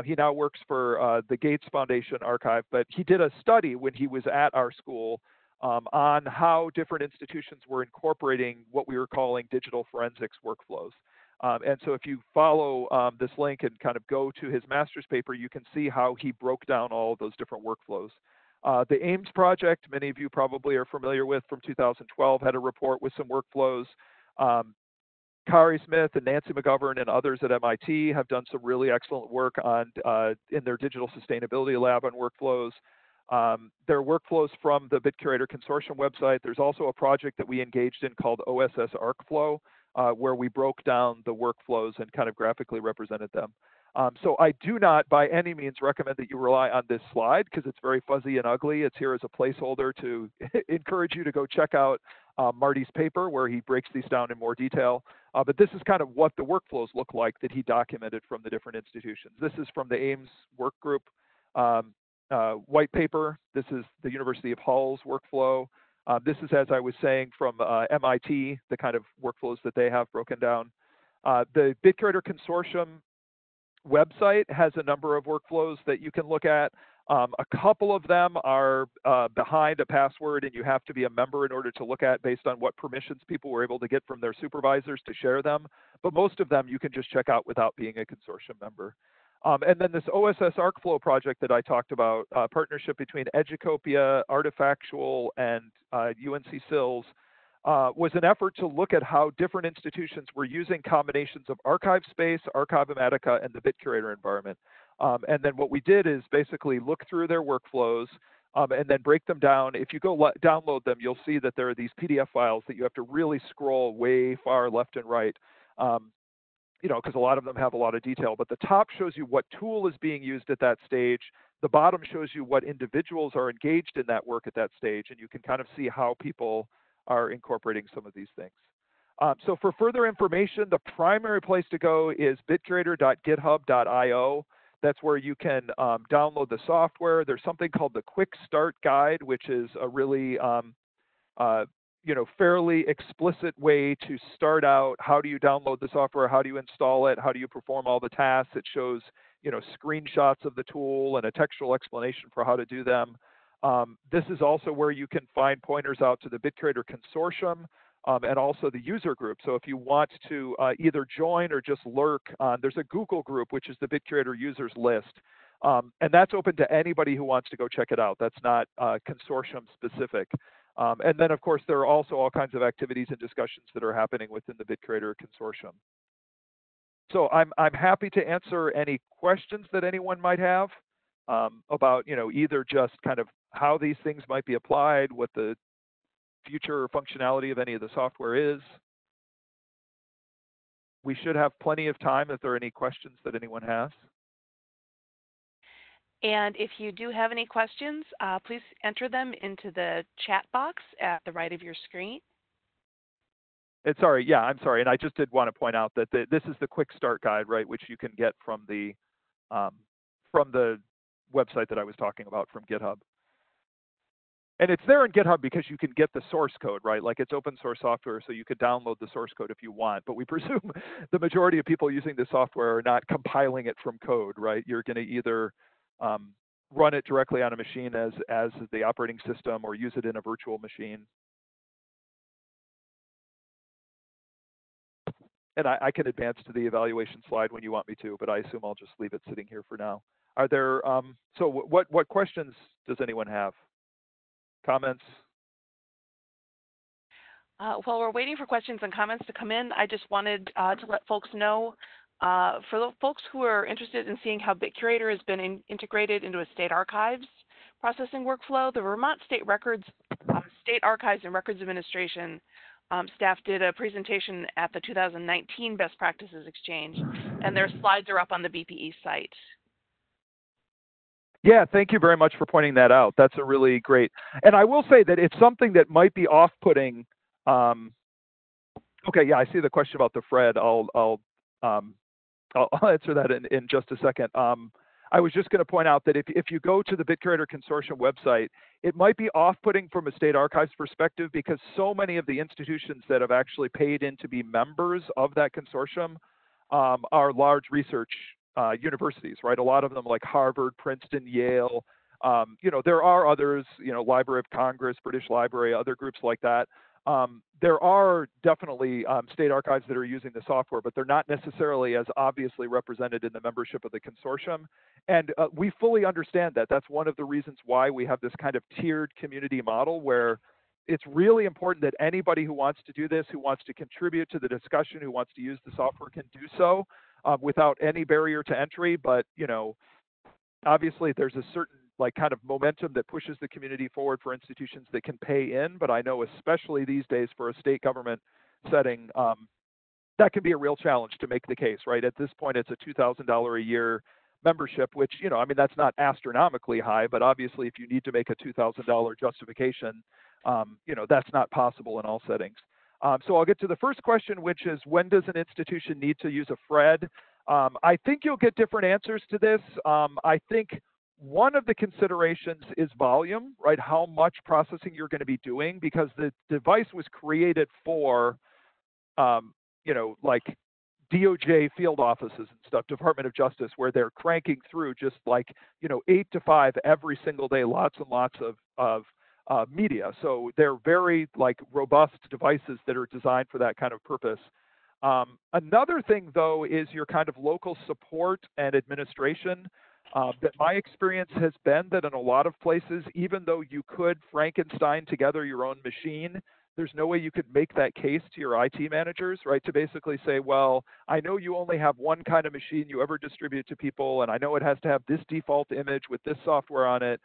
He now works for the Gates Foundation Archive, but he did a study when he was at our school on how different institutions were incorporating what we were calling digital forensics workflows. And so if you follow this link and kind of go to his master's paper, you can see how he broke down all of those different workflows. The AIMS project, many of you probably are familiar with from 2012, had a report with some workflows. Kari Smith and Nancy McGovern and others at MIT have done some really excellent work on in their digital sustainability lab on workflows. There are workflows from the BitCurator consortium website. There's also a project that we engaged in called OSS ArcFlow, where we broke down the workflows and kind of graphically represented them. So I do not by any means recommend that you rely on this slide because it's very fuzzy and ugly. It's here as a placeholder to encourage you to go check out Marty's paper where he breaks these down in more detail. But this is kind of what the workflows look like that he documented from the different institutions. This is from the AIMS work group white paper. This is the University of Hull's workflow. This is, as I was saying, from MIT, the kind of workflows that they have broken down. The BitCurator consortium website has a number of workflows that you can look at. A couple of them are behind a password and you have to be a member in order to look at based on what permissions people were able to get from their supervisors to share them. But most of them you can just check out without being a consortium member. And then this OSS ArcFlow project that I talked about, partnership between Educopia, Artifactual, and UNC SILS, was an effort to look at how different institutions were using combinations of archive space, Archive-O-Matica, and the BitCurator environment. And then what we did is basically look through their workflows and then break them down. If you go download them, you'll see that there are these PDF files that you have to really scroll way far left and right. You know, because a lot of them have a lot of detail, but the top shows you what tool is being used at that stage. The bottom shows you what individuals are engaged in that work at that stage, and you can kind of see how people are incorporating some of these things. So for further information, the primary place to go is bitcurator.github.io. That's where you can download the software. There's something called the Quick Start Guide, which is a really you know, fairly explicit way to start out. How do you download the software? How do you install it? How do you perform all the tasks? It shows, you know, screenshots of the tool and a textual explanation for how to do them. This is also where you can find pointers out to the BitCurator consortium and also the user group. So if you want to either join or just lurk on, there's a Google group, which is the BitCurator users list. And that's open to anybody who wants to go check it out. That's not consortium specific. And then, of course, there are also all kinds of activities and discussions that are happening within the BitCurator consortium. So I'm happy to answer any questions that anyone might have about, you know, either just kind of how these things might be applied, what the future functionality of any of the software is. We should have plenty of time if there are any questions that anyone has. And if you do have any questions, please enter them into the chat box at the right of your screen. Sorry, yeah, I'm sorry. And I just did want to point out that this is the Quick Start Guide, right, which you can get from the website that I was talking about from GitHub. And it's there in GitHub because you can get the source code, right? Like it's open source software, so you could download the source code if you want. But we presume the majority of people using this software are not compiling it from code, right? You're going to either run it directly on a machine as the operating system or use it in a virtual machine. And I can advance to the evaluation slide when you want me to, but I assume I'll just leave it sitting here for now. Are there, so what questions does anyone have? Comments? While we're waiting for questions and comments to come in, I just wanted to let folks know, for the folks who are interested in seeing how BitCurator has been integrated into a state archives processing workflow, the Vermont State Archives and Records Administration staff did a presentation at the 2019 Best Practices Exchange, and their slides are up on the BPE site. Yeah, thank you very much for pointing that out. That's a really great, and I will say that it's something that might be off-putting. Okay, yeah, I see the question about the Fred. I'll answer that in just a second. I was just going to point out that if you go to the BitCurator Consortium website, it might be off-putting from a state archives perspective because so many of the institutions that have actually paid in to be members of that consortium are large research universities, right? A lot of them like Harvard, Princeton, Yale, There are others, Library of Congress, British Library, other groups like that. There are definitely state archives that are using the software, but they're not necessarily as obviously represented in the membership of the consortium. And we fully understand that. That's one of the reasons why we have this kind of tiered community model where it's really important that anybody who wants to do this, who wants to contribute to the discussion, who wants to use the software can do so without any barrier to entry. But, obviously there's a certain kind of momentum that pushes the community forward for institutions that can pay in. But I know especially these days for a state government setting, that can be a real challenge to make the case, right? At this point, it's a $2,000 a year membership, which, that's not astronomically high, but obviously if you need to make a $2,000 justification, that's not possible in all settings. So I'll get to the first question, which is when does an institution need to use a FRED? I think you'll get different answers to this. I think one of the considerations is volume, right? How much processing you're going to be doing, because the device was created for, like DOJ field offices and stuff, Department of Justice, where they're cranking through just 8 to 5 every single day, lots and lots of media. So they're very robust devices that are designed for that kind of purpose. Another thing, though, is your kind of local support and administration. That my experience has been that in a lot of places, even though you could Frankenstein together your own machine, there's no way you could make that case to your IT managers, right? To basically say, well, I know you only have one kind of machine you ever distribute to people, and I know it has to have this default image with this software on it,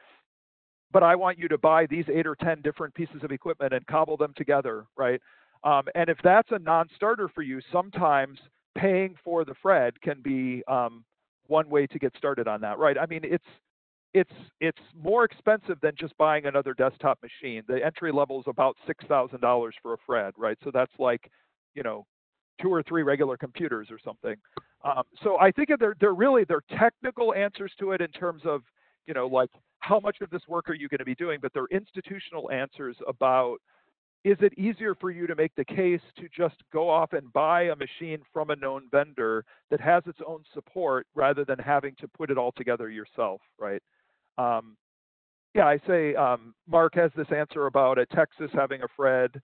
but I want you to buy these 8 or 10 different pieces of equipment and cobble them together, right? And if that's a non-starter for you, sometimes paying for the FRED can be one way to get started on that, right? I mean, it's more expensive than just buying another desktop machine. The entry level is about $6,000 for a FRED, right? So that's 2 or 3 regular computers or something. So I think they're technical answers to it in terms of, how much of this work are you going to be doing, but they're institutional answers about, is it easier for you to make the case to just go off and buy a machine from a known vendor that has its own support rather than having to put it all together yourself, right? Yeah, I say Mark has this answer about a Texas having a FRED.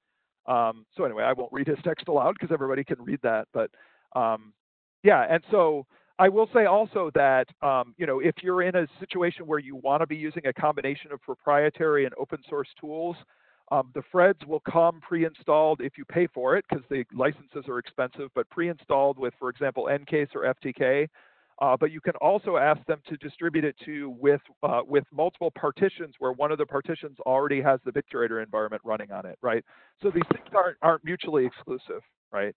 So anyway, I won't read his text aloud because everybody can read that. But yeah, and so I will say also that, if you're in a situation where you want to be using a combination of proprietary and open source tools, the FREDs will come pre-installed if you pay for it, because the licenses are expensive, but pre-installed with, for example, NCase or FTK. But you can also ask them to distribute it to with multiple partitions, where one of the partitions already has the BitCurator environment running on it, right? So these things aren't mutually exclusive, right?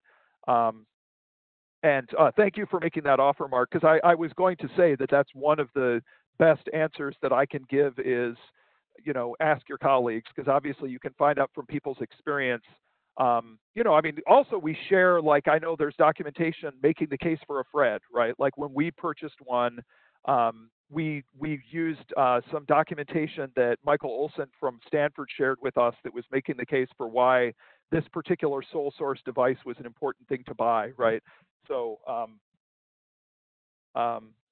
And thank you for making that offer, Mark, because I was going to say that that's one of the best answers that I can give is, ask your colleagues, because obviously you can find out from people's experience. Also we share, I know there's documentation making the case for a FRED, right? Like when we purchased one, we used some documentation that Michael Olson from Stanford shared with us that was making the case for why this particular sole source device was an important thing to buy, right? So,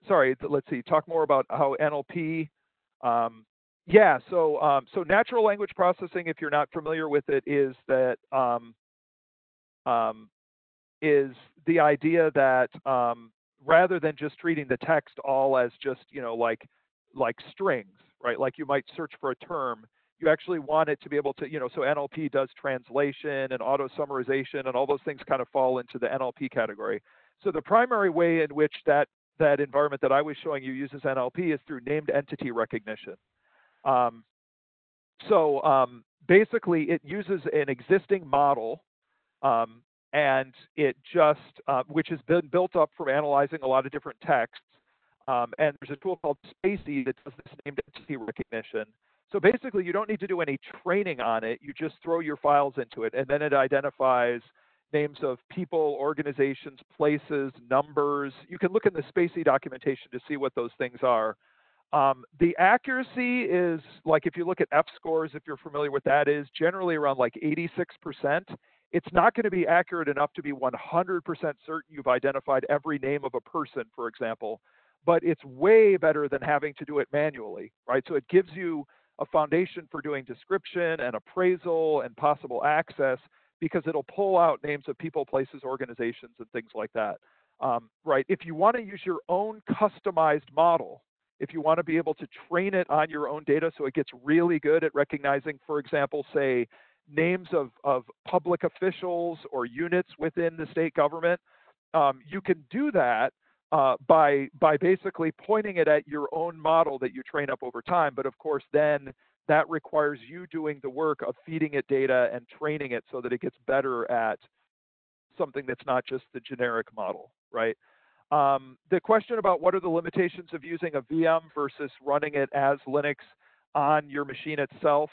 sorry, let's see, talk more about how NLP, yeah, so natural language processing, if you're not familiar with it, is that is the idea that rather than just treating the text all as just like strings, right? Like you might search for a term, you actually want it to be able to, so NLP does translation and auto summarization, and all those things kind of fall into the NLP category. So the primary way in which that environment that I was showing you uses NLP is through named entity recognition. Basically, it uses an existing model, and it just, which has been built up from analyzing a lot of different texts. And there's a tool called SPACY that does this named entity recognition. So basically, you don't need to do any training on it. You just throw your files into it, and then it identifies names of people, organizations, places, numbers. You can look in the SPACY documentation to see what those things are. The accuracy is, if you look at F-scores, if you're familiar with that, is generally around 86%. It's not going to be accurate enough to be 100% certain you've identified every name of a person, for example. but it's way better than having to do it manually, right? So it gives you a foundation for doing description and appraisal and possible access, because it'll pull out names of people, places, organizations, and things like that, right? If you want to use your own customized model, if you want to be able to train it on your own data so it gets really good at recognizing, for example, say, names of public officials or units within the state government, you can do that by basically pointing it at your own model that you train up over time. But of course, then that requires you doing the work of feeding it data and training it so that it gets better at something that's not just the generic model, right? The question about what are the limitations of using a VM versus running it as Linux on your machine itself.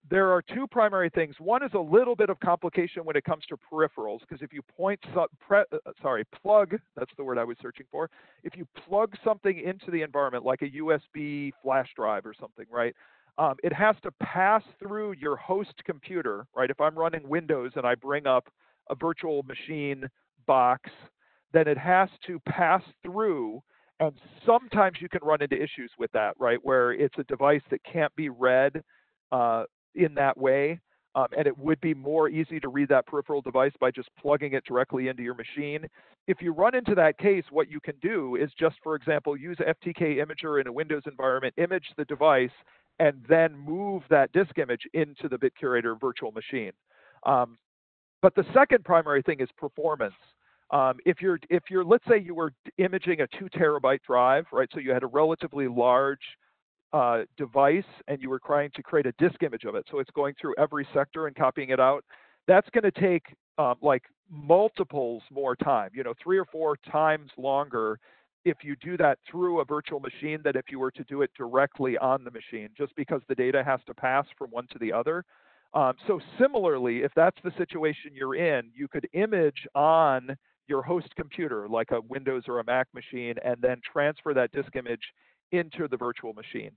There are two primary things. One is a little bit of complication when it comes to peripherals, because if you plug, that's the word I was searching for. If you plug something into the environment, like a USB flash drive or something, right? It has to pass through your host computer, right? If I'm running Windows and I bring up a virtual machine box, then it has to pass through, and sometimes you can run into issues with that, right? Where it's a device that can't be read in that way, and it would be more easy to read that peripheral device by just plugging it directly into your machine. If you run into that case, what you can do is just, for example, use FTK Imager in a Windows environment, image the device, and then move that disk image into the BitCurator virtual machine. But the second primary thing is performance. If you're, let's say you were imaging a 2 terabyte drive, right? So you had a relatively large device and you were trying to create a disk image of it. So it's going through every sector and copying it out. That's going to take like multiples more time, 3 or 4 times longer if you do that through a virtual machine than if you were to do it directly on the machine, just because the data has to pass from one to the other. So similarly, if that's the situation you're in, you could image on your host computer, like a Windows or a Mac machine, and then transfer that disk image into the virtual machine.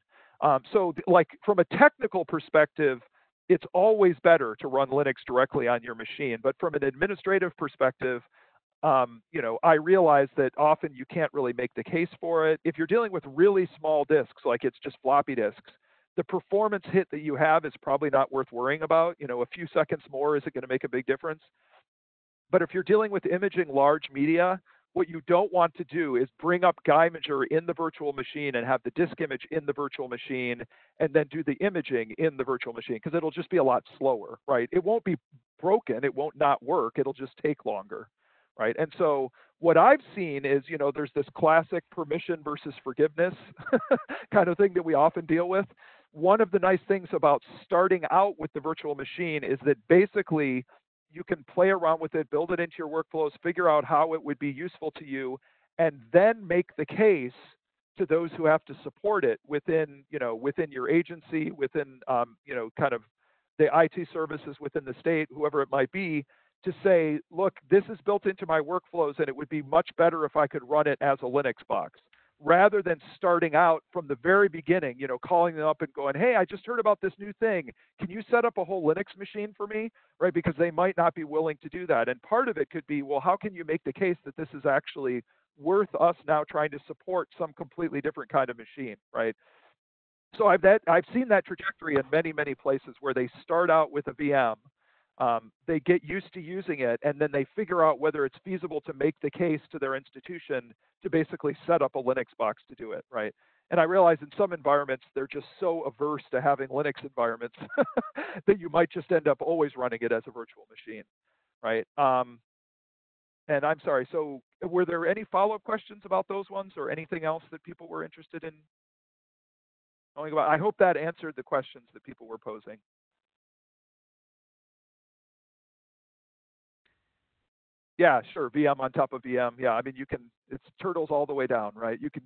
So like from a technical perspective, it's always better to run Linux directly on your machine. But from an administrative perspective, I realize that often you can't really make the case for it. If you're dealing with really small disks, like it's just floppy disks, the performance hit that you have is probably not worth worrying about. A few seconds more isn't going to make a big difference. But if you're dealing with imaging large media, what you don't want to do is bring up Geimager in the virtual machine and have the disk image in the virtual machine and then do the imaging in the virtual machine, because it'll just be a lot slower, right? It won't be broken. It won't not work. It'll just take longer, right? And so what I've seen is, there's this classic permission versus forgiveness kind of thing that we often deal with. One of the nice things about starting out with the virtual machine is that basically you can play around with it, build it into your workflows, figure out how it would be useful to you, and then make the case to those who have to support it within your agency, within, kind of the IT services within the state, whoever it might be, to say, look, this is built into my workflows, and it would be much better if I could run it as a Linux box, rather than starting out from the very beginning, calling them up and going, hey, I just heard about this new thing. Can you set up a whole Linux machine for me? Right? Because they might not be willing to do that. And part of it could be, well, how can you make the case that this is actually worth us now trying to support some completely different kind of machine, right? So I've seen that trajectory in many, many places where they start out with a VM. They get used to using it, and then they figure out whether it's feasible to make the case to their institution to basically set up a Linux box to do it, right? And I realize in some environments, they're just so averse to having Linux environments that you might just end up always running it as a virtual machine, right? And I'm sorry, so were there any follow-up questions about those ones or anything else that people were interested in knowing about? I hope that answered the questions that people were posing. Yeah, sure. VM on top of VM. Yeah, I mean, it's turtles all the way down, right? You can,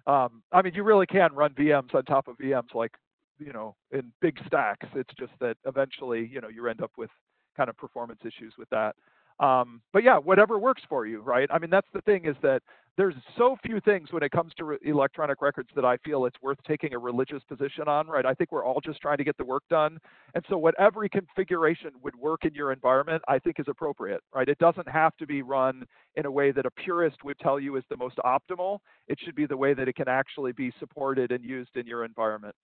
I mean, you really can run VMs on top of VMs, like, in big stacks. It's just that eventually, you end up with kind of performance issues with that. But yeah, whatever works for you, right? I mean, that's the thing, is that there's so few things when it comes to electronic records that I feel it's worth taking a religious position on, right? I think we're all just trying to get the work done. And so whatever configuration would work in your environment, I think is appropriate, right? It doesn't have to be run in a way that a purist would tell you is the most optimal. It should be the way that it can actually be supported and used in your environment.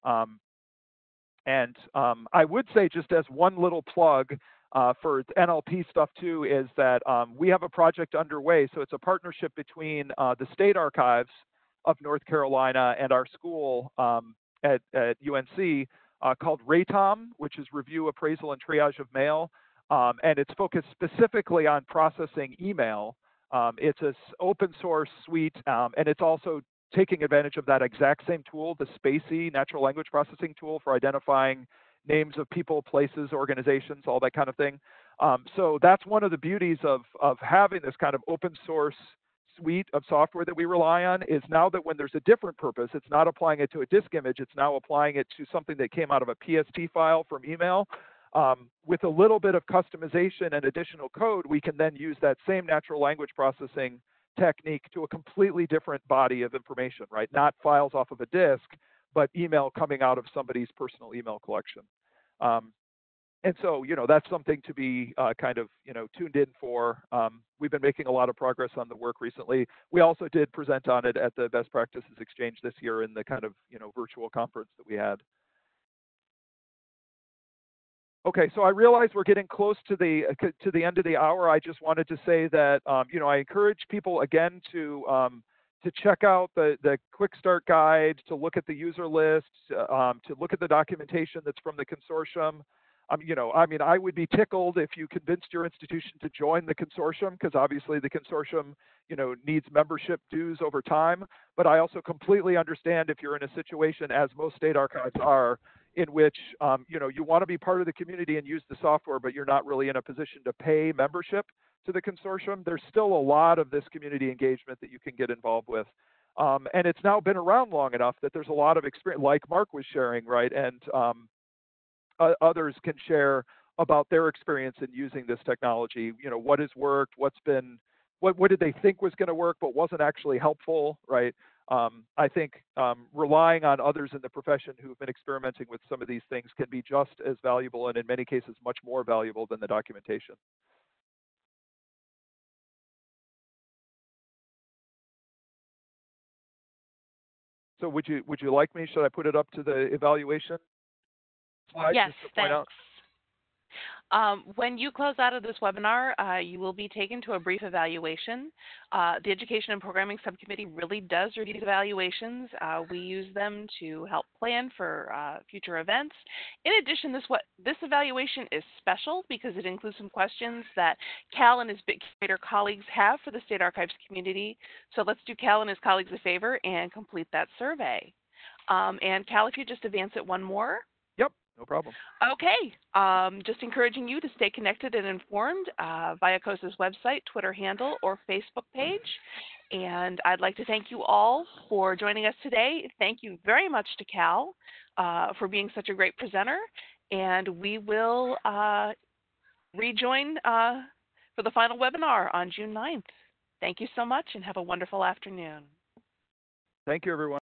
I would say, just as one little plug, for NLP stuff too, is that we have a project underway. So it's a partnership between the State Archives of North Carolina and our school at UNC called RATOM, which is Review, Appraisal, and Triage of Mail. And it's focused specifically on processing email. It's an open source suite, and it's also taking advantage of that exact same tool, the SPACY natural language processing tool for identifying names of people, places, organizations, all that kind of thing. So that's one of the beauties of having this kind of open source suite of software that we rely on, is now that when there's a different purpose, it's not applying it to a disk image, it's now applying it to something that came out of a PST file from email. With a little bit of customization and additional code, we can then use that same natural language processing technique to a completely different body of information, right? Not files off of a disk, but email coming out of somebody's personal email collection. And so, that's something to be kind of, tuned in for. We've been making a lot of progress on the work recently. We also did present on it at the Best Practices Exchange this year in the kind of, virtual conference that we had. Okay, so I realize we're getting close to the end of the hour. I just wanted to say that I encourage people again to check out the Quick Start Guide, to look at the user list, to look at the documentation that's from the consortium. I would be tickled if you convinced your institution to join the consortium, because obviously the consortium needs membership dues over time. But I also completely understand if you're in a situation, as most state archives are, in which you want to be part of the community and use the software, but you're not really in a position to pay membership to the consortium. There's still a lot of this community engagement that you can get involved with. And it's now been around long enough that there's a lot of experience, like Mark was sharing, right? And others can share about their experience in using this technology. What has worked, what did they think was going to work but wasn't actually helpful, right? I think relying on others in the profession who've been experimenting with some of these things can be just as valuable, and in many cases much more valuable than the documentation. So would you like me? Should I put it up to the evaluation slide? Yes, just to point out? When you close out of this webinar, you will be taken to a brief evaluation. The Education and Programming Subcommittee really does review evaluations. We use them to help plan for future events. In addition, this evaluation is special because it includes some questions that Cal and his BitCurator colleagues have for the State Archives community. So let's do Cal and his colleagues a favor and complete that survey. And Cal, if you just advance it one more. Yep, no problem. Okay, just encouraging you to stay connected and informed via COSA's website, Twitter handle, or Facebook page. And I'd like to thank you all for joining us today. Thank you very much to Cal for being such a great presenter. And we will rejoin for the final webinar on June 9th. Thank you so much and have a wonderful afternoon. Thank you, everyone.